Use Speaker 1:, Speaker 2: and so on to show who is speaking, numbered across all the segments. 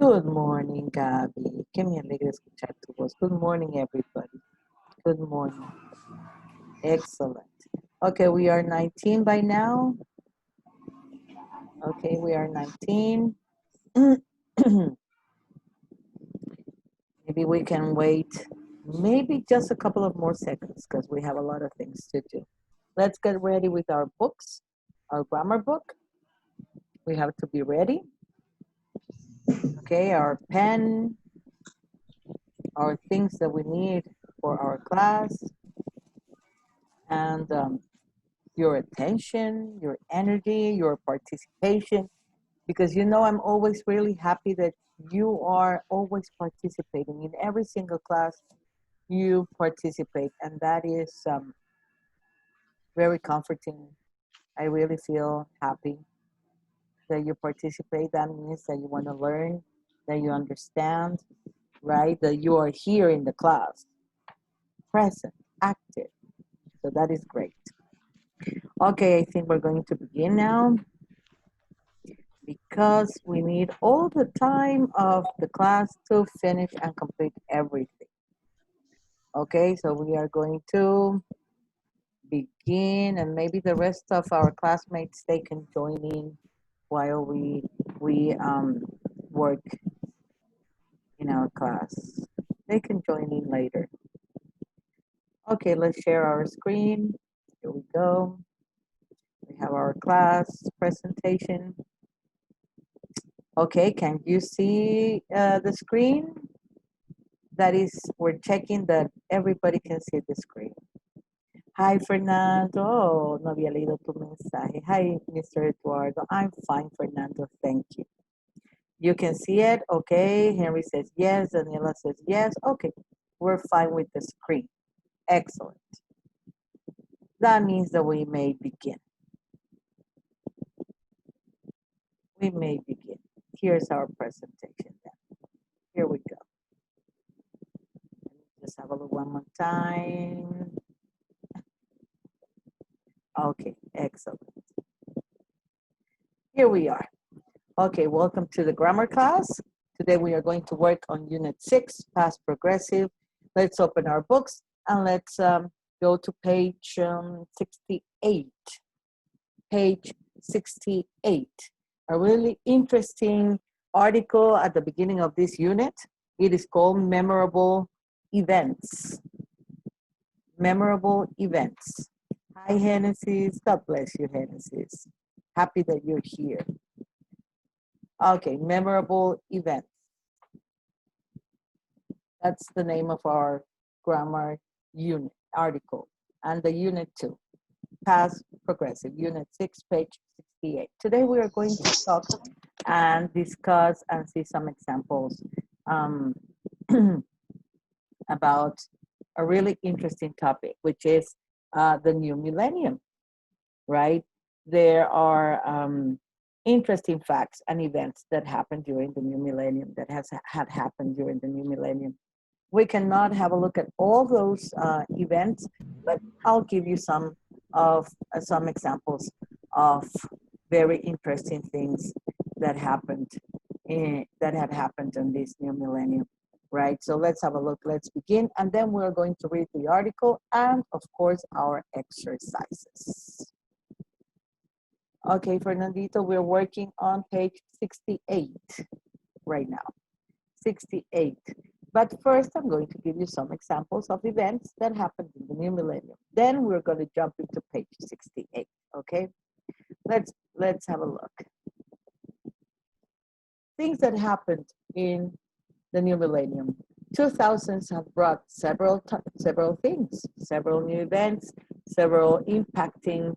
Speaker 1: Good morning, Gaby. Qué me alegra escuchar tu voz. Good morning, everybody. Good morning. Excellent. Okay, we are 19 by now. Okay, we are 19. Maybe we can wait maybe just a couple of more seconds because we have a lot of things to do. Let's get ready with our books, our grammar book. We have to be ready. Okay, our pen, our things that we need for our class, and your attention, your energy, your participation, because you know I'm always really happy that you are always participating in every single class. You participate, and that is very comforting. I really feel happy that you participate. That means that you want to learn, that you understand, right? That you are here in the class, present, active. So that is great. Okay, I think we're going to begin now, because we need all the time of the class to finish and complete everything. Okay, so we are going to begin, and maybe the rest of our classmates, they can join in while we work in our class. They can join in later. Okay, let's share our screen. Here we go. We have our class presentation. Okay, can you see the screen? That is, we're checking that everybody can see the screen. Hi, Fernando. Oh, no había leído tu mensaje. Hi, Mr. Eduardo. I'm fine, Fernando. Thank you. You can see it. Okay. Henry says yes. Daniela says yes. Okay. We're fine with the screen. Excellent. That means that we may begin. We may begin. Here's our presentation then. Here we go. Just have a look one more time. Okay, excellent. Here we are. Okay, welcome to the grammar class. Today we are going to work on Unit 6, Past Progressive. Let's open our books and let's go to page 68. Page 68. A really interesting article at the beginning of this unit. It is called Memorable Events. Memorable Events. Hi, Genesis. God bless you, Genesis. Happy that you're here. Okay, memorable events. That's the name of our grammar unit article. And the unit 2, past progressive, unit 6, page 68. Today we are going to talk and discuss and see some examples about a really interesting topic, which is the new millennium, right? There are interesting facts and events that happened during the new millennium, that had happened during the new millennium. We cannot have a look at all those events, but I'll give you some examples of very interesting things that happened that had happened in this new millennium, right? So let's have a look. Let's begin, and then we're going to read the article and, of course, our exercises. Okay, Fernandito, we're working on page 68 right now. 68. But first, I'm going to give you some examples of events that happened in the new millennium. Then we're going to jump into page 68, okay? Let's have a look. Things that happened in the new millennium. 2000s have brought several things, several new events, several impacting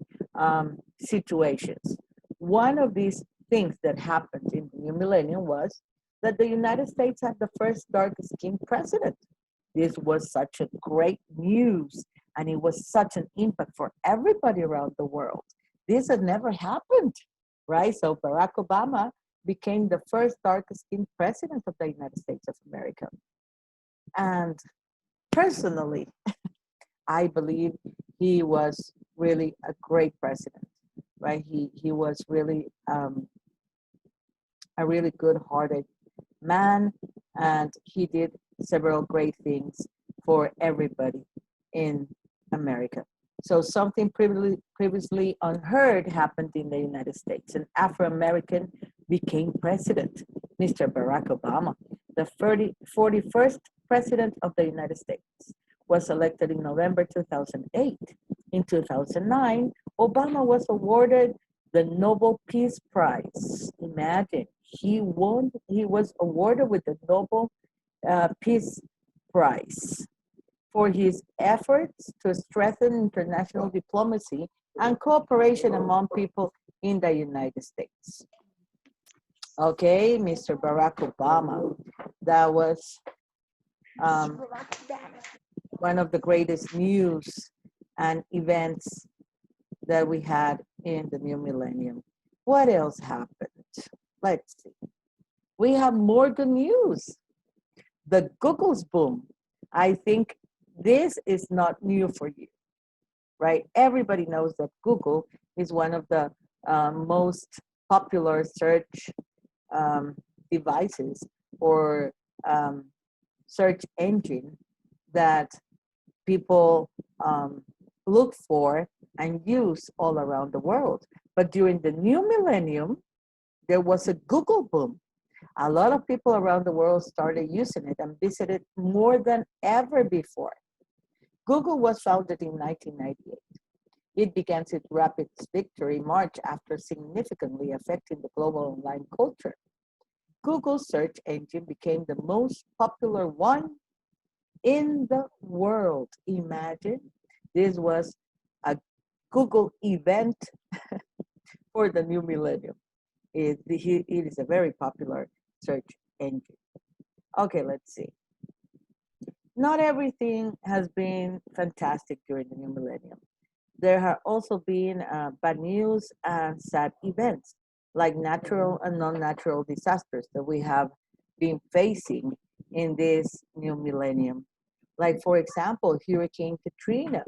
Speaker 1: situations. One of these things that happened in the new millennium was that the United States had the first dark-skinned president. This was such a great news, and it was such an impact for everybody around the world. This had never happened, right? So Barack Obama became the first dark-skinned president of the United States of America. And personally, I believe he was really a great president, right? He was really a really good-hearted man, and he did several great things for everybody in America. So something previously unheard happened in the United States. An Afro-American became president, Mr. Barack Obama, the 41st president of the United States, was elected in November 2008. In 2009, Obama was awarded the Nobel Peace Prize. Imagine, he was awarded with the Nobel Peace Prize for his efforts to strengthen international diplomacy and cooperation among people in the United States. Okay, Mr. Barack Obama. That was um, one of the greatest news and events that we had in the new millennium. What else happened? Let's see. We have more good news. The Google's boom. I think this is not new for you, right? Everybody knows that Google is one of the most popular search um, devices or um, search engine that people look for and use all around the world. But during the new millennium, there was a Google boom. A lot of people around the world started using it and visited more than ever before. Google was founded in 1998. It began its rapid victory march after significantly affecting the global online culture. Google's search engine became the most popular one in the world. Imagine this was a Google event for the new millennium. It is a very popular search engine. Okay, let's see. Not everything has been fantastic during the new millennium. There have also been bad news and sad events like natural and non-natural disasters that we have been facing in this new millennium. Like, for example, Hurricane Katrina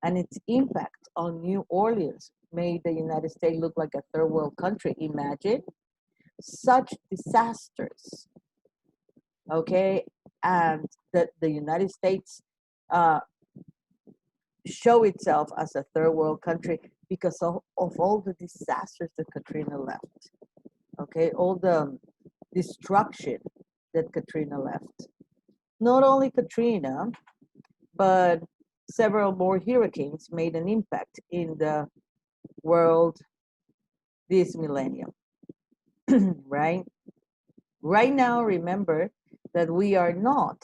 Speaker 1: and its impact on New Orleans made the United States look like a third world country. Imagine such disasters, okay? And the United States uh, show itself as a third world country because of all the disasters that Katrina left, okay? All the destruction that Katrina left. Not only Katrina, but several more hurricanes made an impact in the world this millennium, right? Right now, remember that we are not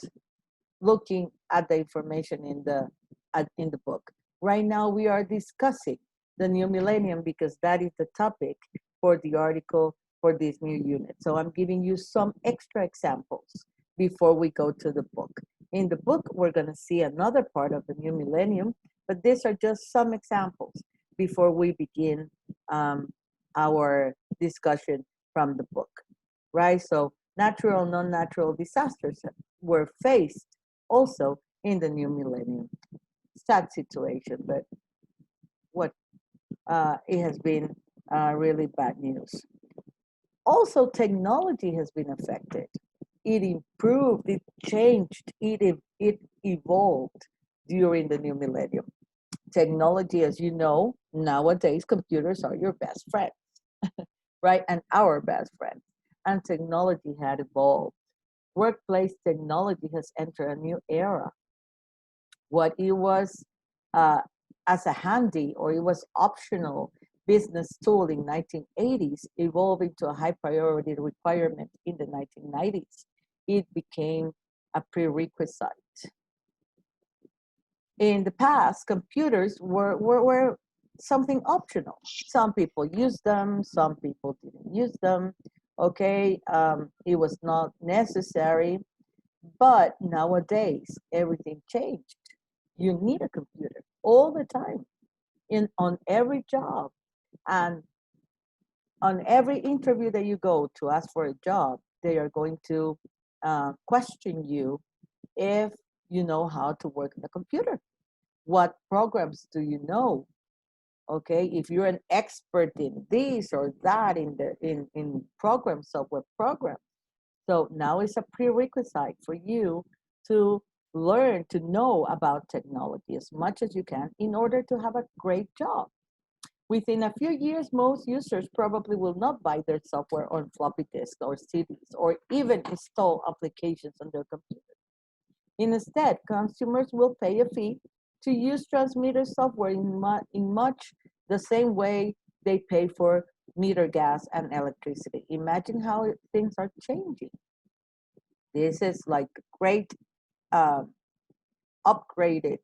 Speaker 1: looking at the information in the book. Right now, we are discussing the new millennium because that is the topic for the article for this new unit. So I'm giving you some extra examples before we go to the book. In the book, we're going to see another part of the new millennium, but these are just some examples before we begin our discussion from the book, right? So natural, non-natural disasters were faced also in the new millennium. Sad situation, but what it has been really bad news. Also, technology has been affected. It improved, it changed, it evolved during the new millennium. Technology, as you know, nowadays computers are your best friend, right? And our best friend. And technology had evolved. Workplace technology has entered a new era. What it was uh, as a handy or it was optional business tool in 1980s evolved into a high priority requirement in the 1990s. It became a prerequisite. In the past, computers were something optional. Some people used them, some people didn't use them. Okay, it was not necessary, but nowadays everything changed. You need a computer all the time in on every job and on every interview that you go to ask for a job. They are going to question you if you know how to work on a computer. What programs do you know? Okay, if you're an expert in this or that in the in program software program. So now it's a prerequisite for you to learn to know about technology as much as you can in order to have a great job. Within a few years, most users probably will not buy their software on floppy disks or CDs or even install applications on their computer. Instead, consumers will pay a fee to use transmitter software in much the same way they pay for meter gas and electricity. Imagine how things are changing. This is like great uh, upgraded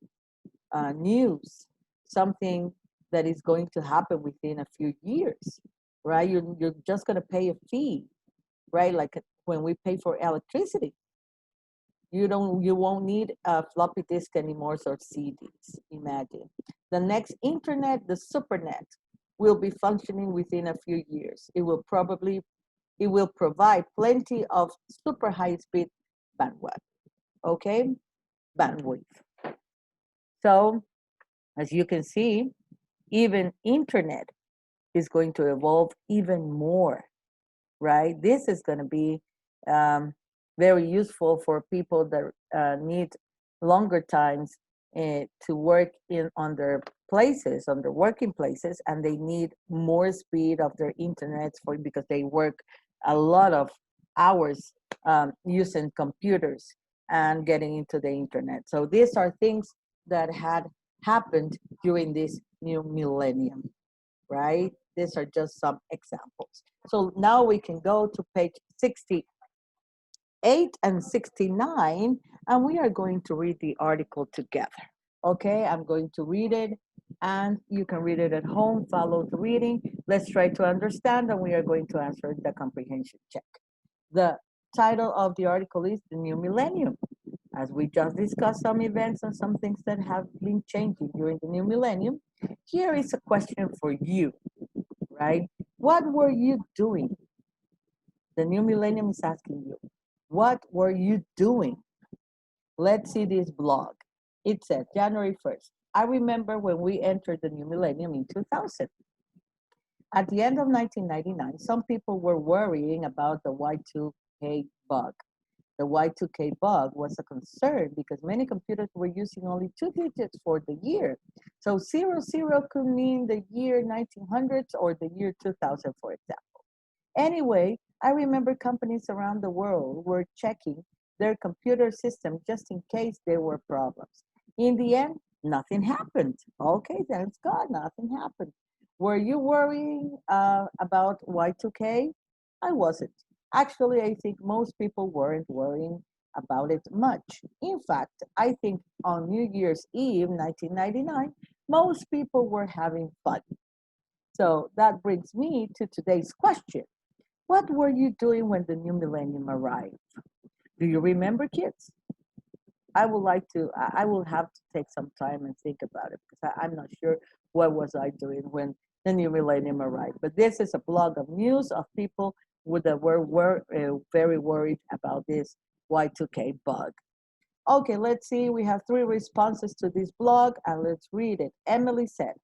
Speaker 1: news, something that is going to happen within a few years, right? You're just going to pay a fee, right? Like when we pay for electricity, you won't need a floppy disk anymore or CDs. Imagine the next internet, the supernet, will be functioning within a few years. It will provide plenty of super high speed bandwidth. Okay, bandwidth. So as you can see, even internet is going to evolve even more, right? This is going to be um, very useful for people that need longer times to work in on their places, on their working places, and they need more speed of their internet for because they work a lot of hours using computers and getting into the internet. So these are things that had happened during this new millennium, right? These are just some examples. So now we can go to page 68 and 69, and we are going to read the article together. Okay, I'm going to read it, and you can read it at home, follow the reading. Let's try to understand, and we are going to answer the comprehension check. The title of the article is The New Millennium. As we just discussed some events and some things that have been changing during the new millennium, here is a question for you, right? What were you doing? The new millennium is asking you, what were you doing? Let's see this blog. It said January 1st. I remember when we entered the new millennium in 2000. At the end of 1999, some people were worrying about the Y2K bug. The Y2K bug was a concern because many computers were using only two digits for the year. So 00 could mean the year 1900s or the year 2000, for example. Anyway, I remember companies around the world were checking their computer system just in case there were problems. In the end, nothing happened. Okay, thanks God, nothing happened. Were you worrying about Y2K? I wasn't. Actually, I think most people weren't worrying about it much. In fact, I think on New Year's Eve, 1999, most people were having fun. So that brings me to today's question. What were you doing when the new millennium arrived? Do you remember, kids? I will have to take some time and think about it because I'm not sure what was I doing when the new millennium arrived. But this is a blog of news of people that were very worried about this Y2K bug. Okay, let's see. We have three responses to this blog, and let's read it. Emily said,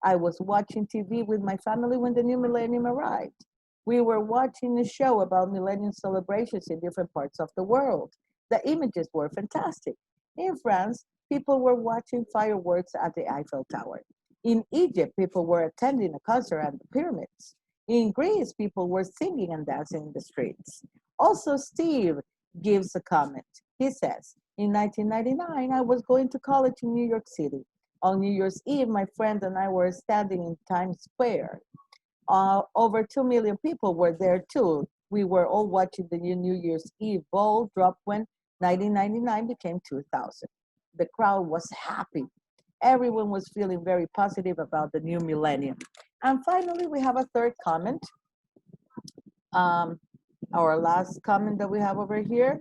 Speaker 1: I was watching TV with my family when the new millennium arrived. We were watching a show about millennium celebrations in different parts of the world. The images were fantastic. In France, people were watching fireworks at the Eiffel Tower. In Egypt, people were attending a concert at the pyramids. In Greece, people were singing and dancing in the streets. Also, Steve gives a comment. He says, in 1999, I was going to college in New York City. On New Year's Eve, my friend and I were standing in Times Square. Over 2 million people were there too. We were all watching the New Year's Eve ball drop when 1999 became 2000. The crowd was happy. Everyone was feeling very positive about the new millennium. And finally, we have a third comment. Our last comment that we have over here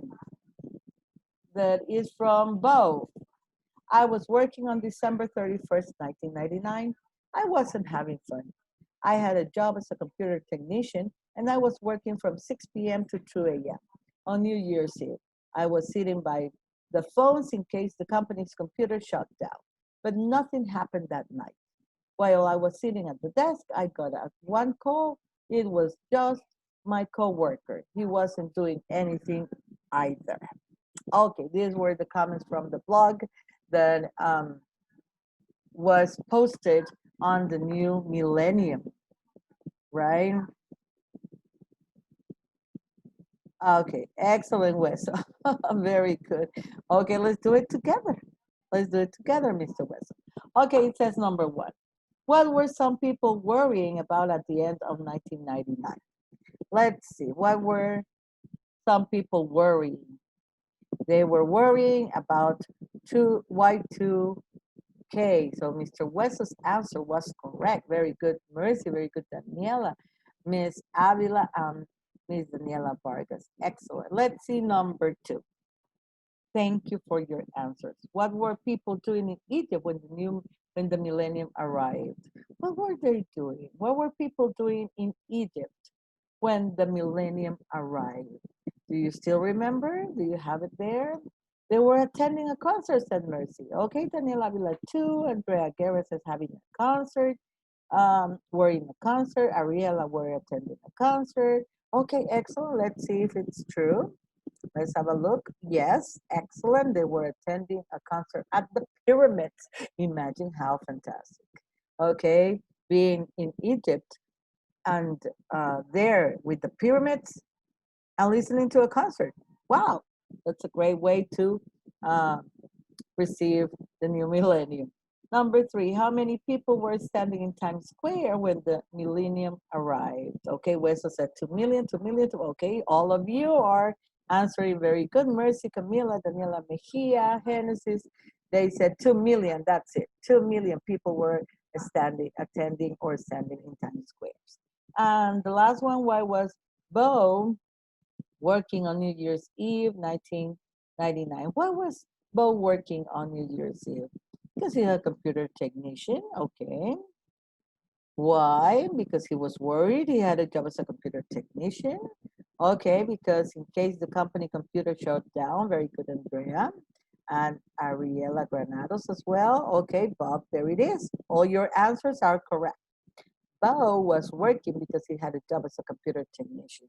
Speaker 1: that is from Bo. I was working on December 31st, 1999. I wasn't having fun. I had a job as a computer technician and I was working from 6 p.m. to 2 a.m. on New Year's Eve. I was sitting by the phones in case the company's computer shut down, but nothing happened that night. While I was sitting at the desk, I got one call. It was just my coworker. He wasn't doing anything either. Okay, these were the comments from the blog that was posted on the new Millennium, right? Okay, excellent, Wes. Very good. Okay, let's do it together. Let's do it together, Mr. Wes. Okay, it says number one. What were some people worrying about at the end of 1999? Let's see. What were some people worrying? They were worrying about Y2K. So Mr. West's answer was correct. Very good, Mercy. Very good, Daniela. Miss Avila and Miss Daniela Vargas. Excellent. Let's see number two. Thank you for your answers. What were people doing in Egypt when the millennium arrived? What were they doing? What were people doing in Egypt when the millennium arrived? Do you still remember? Do you have it there? They were attending a concert, said Mercy. Okay, Daniela Avila too. Andrea Guerra says having a concert. We're in a concert. Ariela were attending a concert. Okay, excellent. Let's see if it's true. Let's have a look. Yes, excellent. They were attending a concert at the pyramids. Imagine how fantastic. Okay, being in Egypt and there with the pyramids and listening to a concert. Wow, that's a great way to uh, receive the new millennium. Number three, how many people were standing in Times Square when the millennium arrived? Okay, Wesley said 2 million, 2 million. Okay, all of you are answering very good. Mercy, Camila, Daniela Mejia, Genesis, they said 2 million. That's it. 2 million people were attending or standing in Times Square. And the last one, why was Bo working on New Year's Eve, 1999? Why was Bo working on New Year's Eve? Because he's a computer technician, okay. Why? Because he was worried he had a job as a computer technician. Okay, because in case the company computer shut down, very good, Andrea. And Ariela Granados as well. Okay, Bob, there it is. All your answers are correct. Bo was working because he had a job as a computer technician.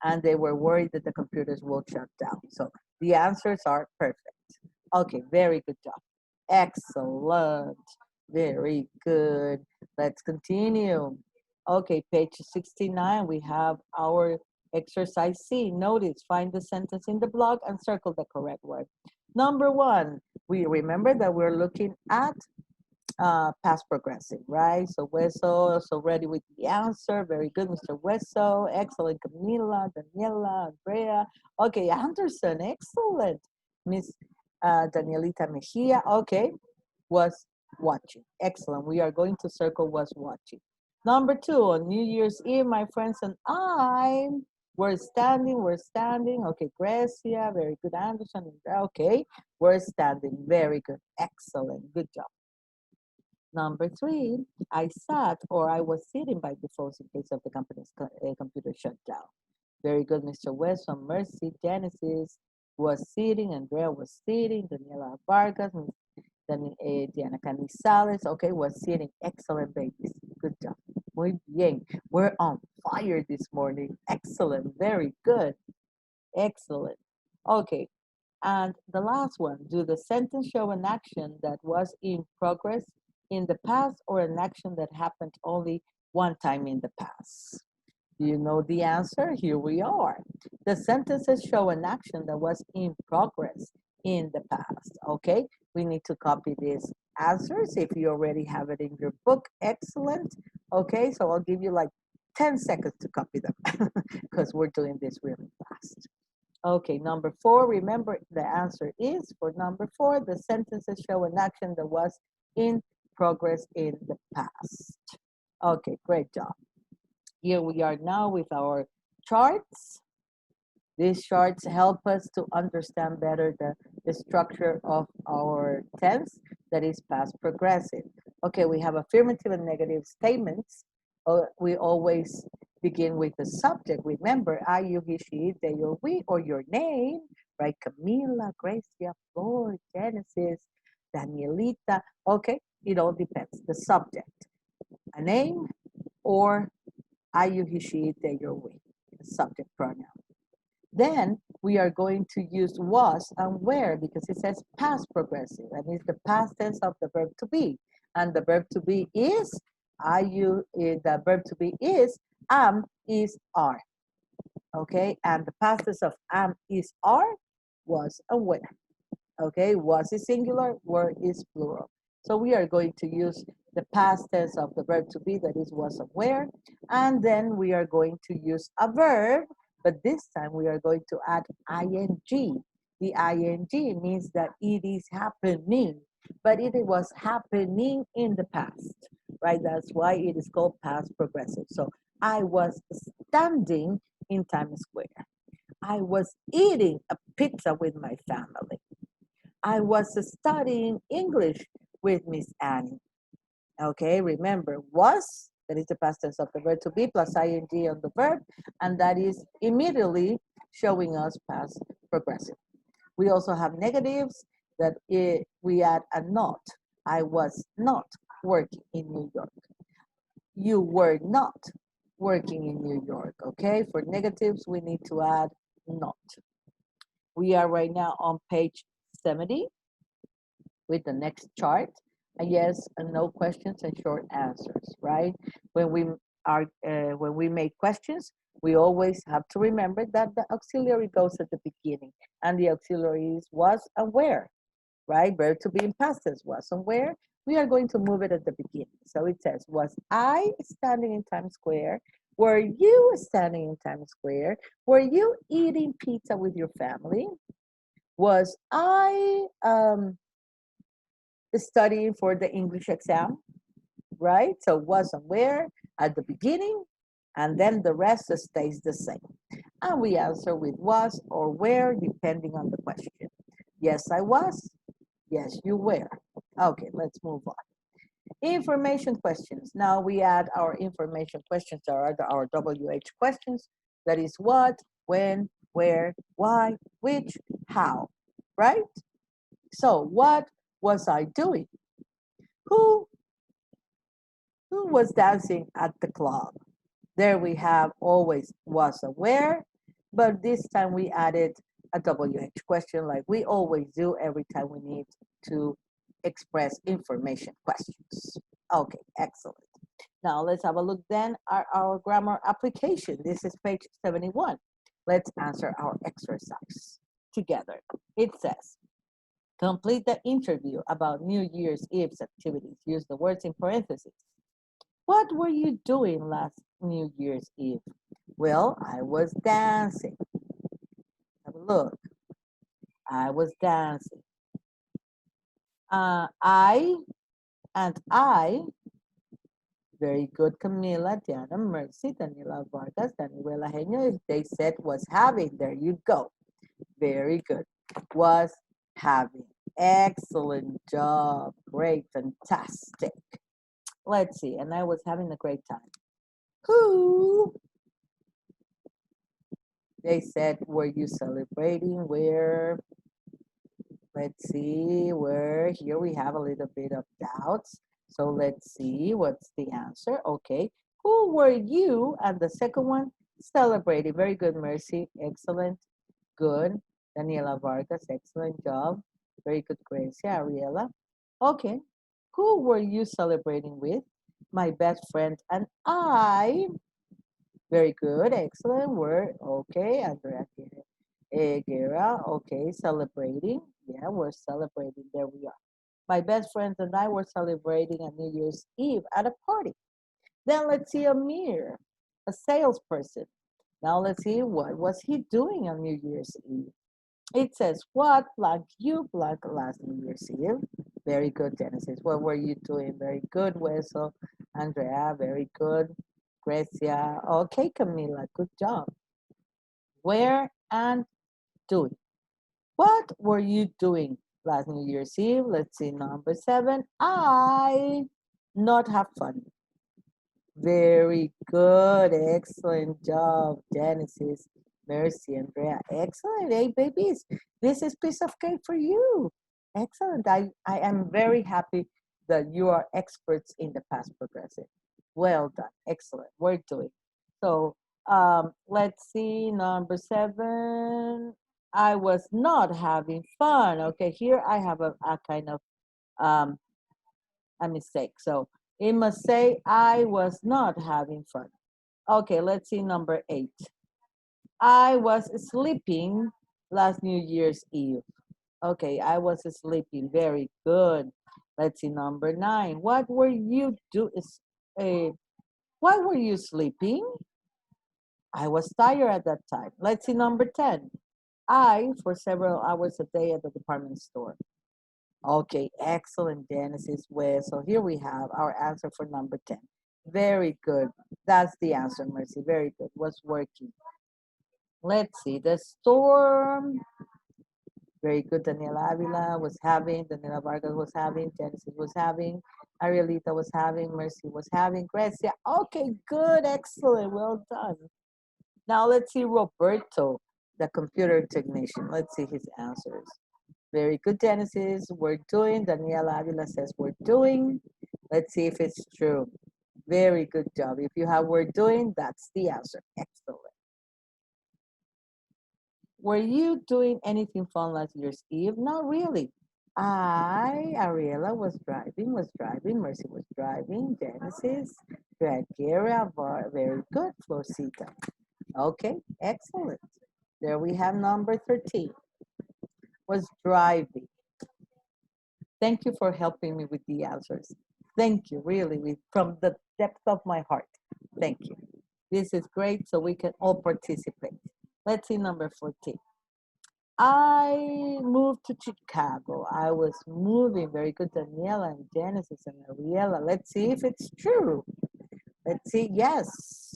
Speaker 1: And they were worried that the computers will shut down. So the answers are perfect. Okay, very good job. Excellent. Very good. Let's continue. Okay, page 69, we have our exercise C. Notice, find the sentence in the block and circle the correct word. Number one, we remember that we're looking at past progressive, right? So Weso is already with the answer. Very good, Mr. Weso. Excellent, Camila, Daniela, Andrea. Okay, Anderson, excellent. Miss Danielita Mejia, okay, was watching. Excellent. We are going to circle was watching. Number two, on New Year's Eve, my friends and I were standing. Okay, Gracia, very good, Anderson. Okay, we're standing. Very good. Excellent. Good job. Number three, I sat or I was sitting by default in case of the company's computer shut down. Very good, Mr. West from Mercy. Genesis was sitting, Andrea was sitting, Daniela Vargas, Diana Canizales, okay, was sitting. Excellent, babies. Good job. Muy bien. We're on fire this morning. Excellent. Very good. Excellent. Okay, and the last one, do the sentence show an action that was in progress in the past or an action that happened only one time in the past? Do you know the answer? Here we are. The sentences show an action that was in progress in the past. Okay, we need to copy these answers. If you already have it in your book, excellent. Okay, so I'll give you like 10 seconds to copy them because we're doing this really fast. Okay, number four, remember the answer is for number four, the sentences show an action that was in progress in the past. Okay, great job. Here we are now with our charts. These charts help us to understand better the structure of our tense that is past progressive. Okay, we have affirmative and negative statements. We always begin with the subject. Remember, I, you, he, she, they, or we, or your name, right? Camila, Gracia, Flor, Genesis, Danielita. Okay, it all depends. The subject, a name, or I, you, he, she, they, or we. subject pronoun. Then we are going to use was and were because it says past progressive and it's the past tense of the verb to be. And the verb to be is, the verb to be is, am, is, are. Okay, and the past tense of am, is, are, was, and were. Okay, was is singular, were is plural. So we are going to use the past tense of the verb to be, that is was and were, and then we are going to use a verb, but this time we are going to add ing. The ing means that it is happening, but it was happening in the past, right? That's why it is called past progressive. So I was standing in Times Square. I was eating a pizza with my family. I was studying English with Miss Annie. Okay, remember, was, that is the past tense of the verb to be plus ing on the verb, and that is immediately showing us past progressive. We also have negatives that we add a not. I was not working in New York. You were not working in New York. Okay, for negatives, we need to add not. We are right now on page 70 with the next chart. A yes and no questions and short answers, right? When we make questions, we always have to remember that the auxiliary goes at the beginning, and the auxiliary is was and where, right? Verb to be in past tense, was and where. We are going to move it at the beginning. So it says, was I standing in Times Square? Were you standing in Times Square? Were you eating pizza with your family? Was I studying for the English exam, right? So was and where at the beginning, and then the rest stays the same. And we answer with was or where, depending on the question. Yes, I was. Yes, you were. Okay, let's move on. Information questions. Now we add our information questions, our WH questions. That is what, when, where, why, which, how, right? So what was I doing? Who was dancing at the club? There we have always was aware, but this time we added a WH question like we always do every time we need to express information questions. Okay, excellent. Now let's have a look then at our grammar application. This is page 71. Let's answer our exercise together. It says, complete the interview about New Year's Eve's activities. Use the words in parentheses. What were you doing last New Year's Eve? Well, I was dancing. Have a look. I was dancing. I, very good, Camila, Diana, Mercy, Daniela Vargas, Daniela Genio, they said was having. There you go. Very good. Was having. Excellent job. Great. Fantastic. Let's see. And I was having a great time. Who? They said, were you celebrating? Where? Let's see. Where? Here we have a little bit of doubts. So let's see. What's the answer? Okay. Who were you? And the second one, celebrating. Very good, Mercy. Excellent. Good. Daniela Vargas. Excellent job. Very good, Gracia. Ariela. Okay. Who were you celebrating with? My best friend and I. Very good, excellent word. Okay, Andrea Guerra. Okay, celebrating. Yeah, we're celebrating. There we are. My best friends and I were celebrating a New Year's Eve at a party. Then let's see Amir, a salesperson. Now let's see what was he doing on New Year's Eve. It says, what blank you blank last New Year's Eve? Very good, Genesis. What were you doing? Very good, Weso. Andrea, very good. Grecia. Okay, Camila, good job. Where and doing. What were you doing last New Year's Eve? Let's see, number 7. I not have fun. Very good. Excellent job, Genesis, Mercy, Andrea. Excellent. Hey, babies, this is piece of cake for you. Excellent. I am very happy that you are experts in the past progressive. Well done. Excellent. We're doing. So Let's see, number 7. I was not having fun. Okay, here I have a kind of um, a mistake. So it must say I was not having fun. Okay, let's see number 8. I was sleeping last New Year's Eve. Okay, I was sleeping. Very good. Let's see number 9. What were you doing? Why were you sleeping? I was tired at that time. Let's see number 10. I for several hours a day at the department store. Okay, excellent, Genesis West. So here we have our answer for number 10. Very good. That's the answer, Mercy. Very good. Was working. Let's see. The storm. Very good. Daniela Avila was having. Daniela Vargas was having. Genesis was having. Arielita was having. Mercy was having. Grecia. Okay, good. Excellent. Well done. Now let's see Roberto, the computer technician. Let's see his answers. Very good, Genesis. We're doing. Daniela Avila says we're doing. Let's see if it's true. Very good job. If you have we're doing, that's the answer. Excellent. Were you doing anything fun last year's Eve? Not really. Ariela was driving, Mercy was driving, Genesis, Gera, very good, Florcita. Okay, excellent. There we have number 13. Was driving. Thank you for helping me with the answers. Thank you, really, from the depth of my heart. Thank you. This is great, so we can all participate. Let's see number 14. I moved to Chicago. I was moving. Very good, Daniela and Genesis and Ariela. Let's see if it's true. Let's see. Yes,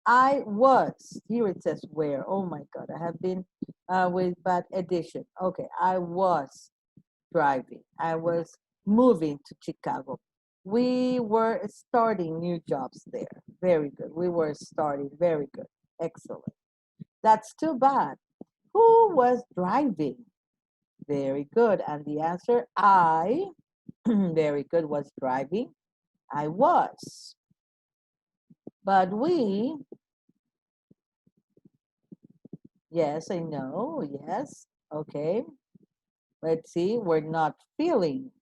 Speaker 1: I was. Here it says where. Oh my God, I have been with bad edition. Okay, I was driving. I was moving to Chicago. We were starting new jobs there. Very good. We were starting. Very good. Excellent. That's too bad. Who was driving? Very good. And the answer, I, very good, was driving. I was. But we, yes, I know, yes. Okay. Let's see, we're not feeling.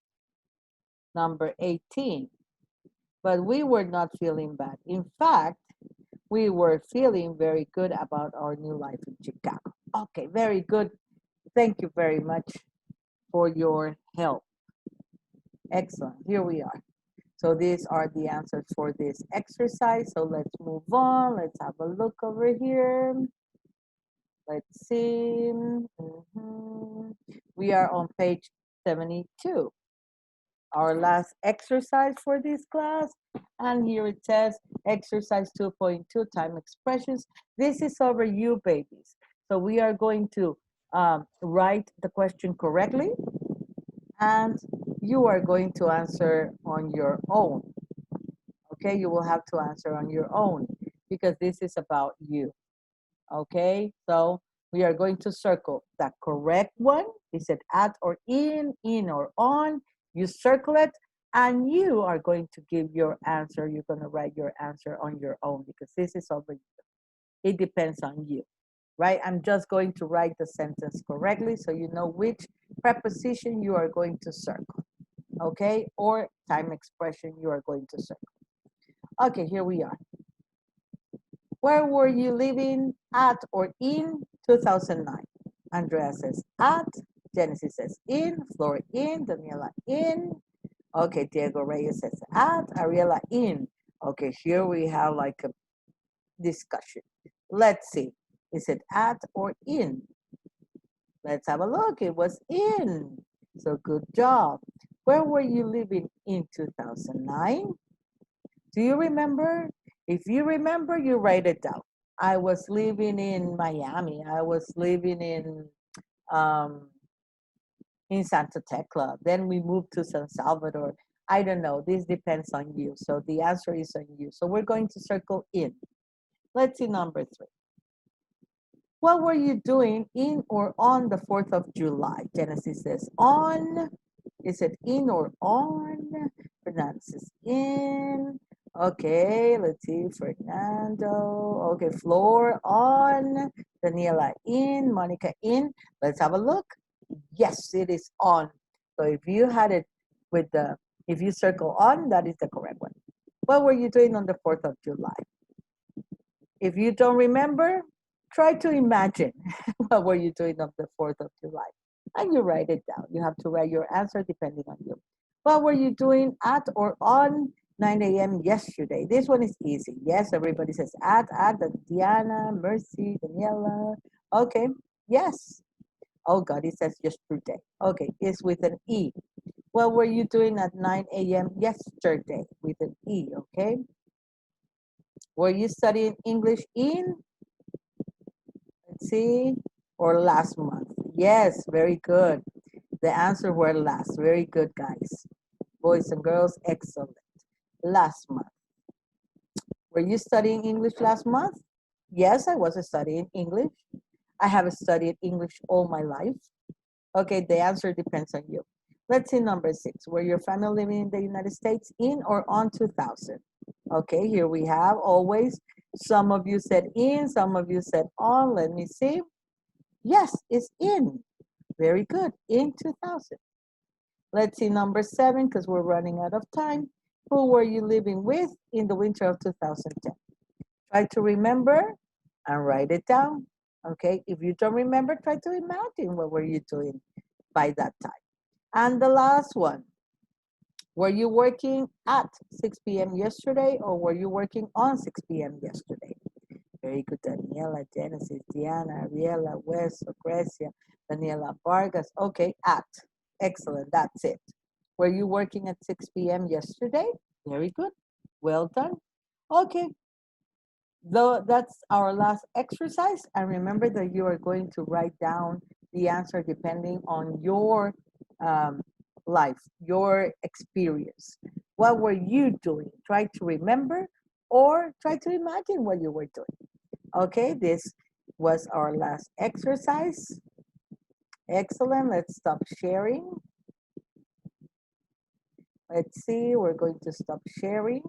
Speaker 1: Number 18. But we were not feeling bad. In fact, we were feeling very good about our new life in Chicago. Okay, very good. Thank you very much for your help. Excellent. Here we are. So these are the answers for this exercise. So let's move on. Let's have a look over here. Let's see. We are on page 72. Our last exercise for this class. And here it says exercise 2.2, time expressions. This is over you, babies. So we are going to write the question correctly, and you are going to answer on your own. Okay, you will have to answer on your own because this is about you. Okay, so we are going to circle the correct one. Is it at or in or on? You circle it, and you are going to give your answer. You're going to write your answer on your own because this is over you. It depends on you, right? I'm just going to write the sentence correctly so you know which preposition you are going to circle, okay? Or time expression you are going to circle. Okay, here we are. Where were you living at or in 2009? Andrea says at, Genesis says in, Flora in, Daniela in. Okay, Diego Reyes says at, Ariela in. Okay, here we have like a discussion. Let's see, is it at or in? Let's have a look, it was in. So good job. Where were you living in 2009? Do you remember? If you remember, you write it down. I was living in Miami. I was living um, in Santa Tecla. Then we moved to San Salvador. I don't know. This depends on you. So the answer is on you. So we're going to circle in. Let's see number 3. What were you doing in or on the 4th of July? Genesis says on. Is it in or on? Fernand says in. Okay, let's see, Fernando. Okay, Floor on, Daniela in, Monica in. Let's have a look. Yes, it is on. So if you had it with the, if you circle on, that is the correct one. What were you doing on the 4th of July? If you don't remember, try to imagine what were you doing on the 4th of July. And you write it down. You have to write your answer depending on you. What were you doing at or on 9 a.m. yesterday? This one is easy. Yes, everybody says at, Diana, Mercy, Daniela. Okay, yes. Oh God, it says yesterday. Okay, it's with an E. What were you doing at 9 a.m. yesterday? With an E, okay? Were you studying English in, let's see, or last month? Yes, very good. The answer were last. Very good, guys. Boys and girls, excellent. Last month. Were you studying English last month? Yes, I was studying English. I have studied English all my life. Okay, the answer depends on you. Let's see number 6. Were your family living in the United States in or on 2000? Okay, here we have always. Some of you said in, some of you said on. Let me see. Yes, it's in. Very good, in 2000. Let's see number 7 because we're running out of time. Who were you living with in the winter of 2010? Try to remember and write it down. Okay, if you don't remember, try to imagine what were you doing by that time. And the last one, were you working at 6 p.m. yesterday or were you working on 6 p.m. yesterday? Very good, Daniela, Genesis, Diana, Ariela, Wes, Lucrecia, Daniela Vargas. Okay, at. Excellent, that's it. Were you working at 6 p.m. yesterday? Very good, well done. Okay, though that's our last exercise. And remember that you are going to write down the answer depending on your um, life, your experience. What were you doing? Try to remember or try to imagine what you were doing. Okay, this was our last exercise. Excellent. Let's stop sharing. Let's see, we're going to stop sharing.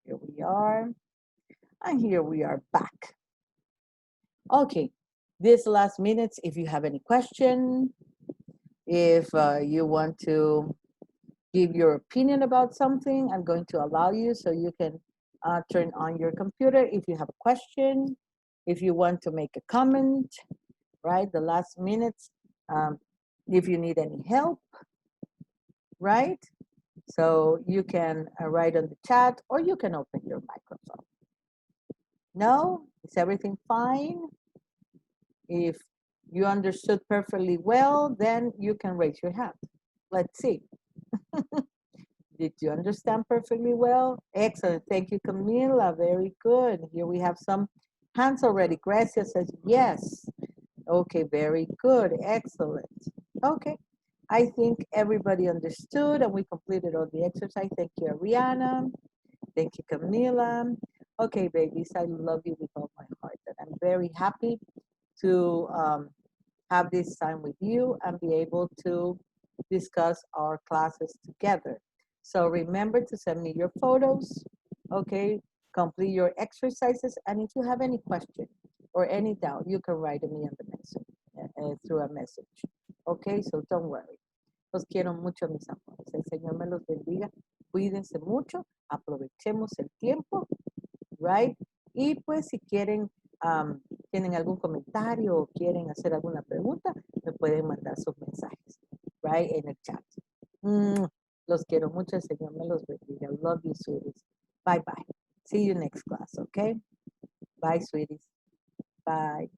Speaker 1: Here we are. And here we are back. Okay, this last minutes, if you have any question, if you want to give your opinion about something, I'm going to allow you so you can turn on your computer if you have a question, if you want to make a comment, right? The last minutes, if you need any help, right? So you can write on the chat or you can open your microphone. No? Is everything fine? If you understood perfectly well, then you can raise your hand. Let's see. Did you understand perfectly well? Excellent. Thank you, Camila. Very good. Here we have some hands already. Gracia says yes. Okay, very good. Excellent. Okay. I think everybody understood and we completed all the exercise. Thank you, Ariana. Thank you, Camila. Okay, babies, I love you with all my heart. And I'm very happy to have this time with you and be able to discuss our classes together. So remember to send me your photos, okay? Complete your exercises, and if you have any question or any doubt, you can write to me on the message, through a message, okay? So don't worry. Los quiero mucho, mis amores. El Señor me los bendiga. Cuídense mucho, aprovechemos el tiempo, right? Y pues si quieren, tienen algún comentario o quieren hacer alguna pregunta, me pueden mandar sus mensajes, right, en el chat. Los quiero mucho, el Señor me los bendiga. Love you, sweeties. Bye, bye. See you next class, okay? Bye, sweeties. Bye.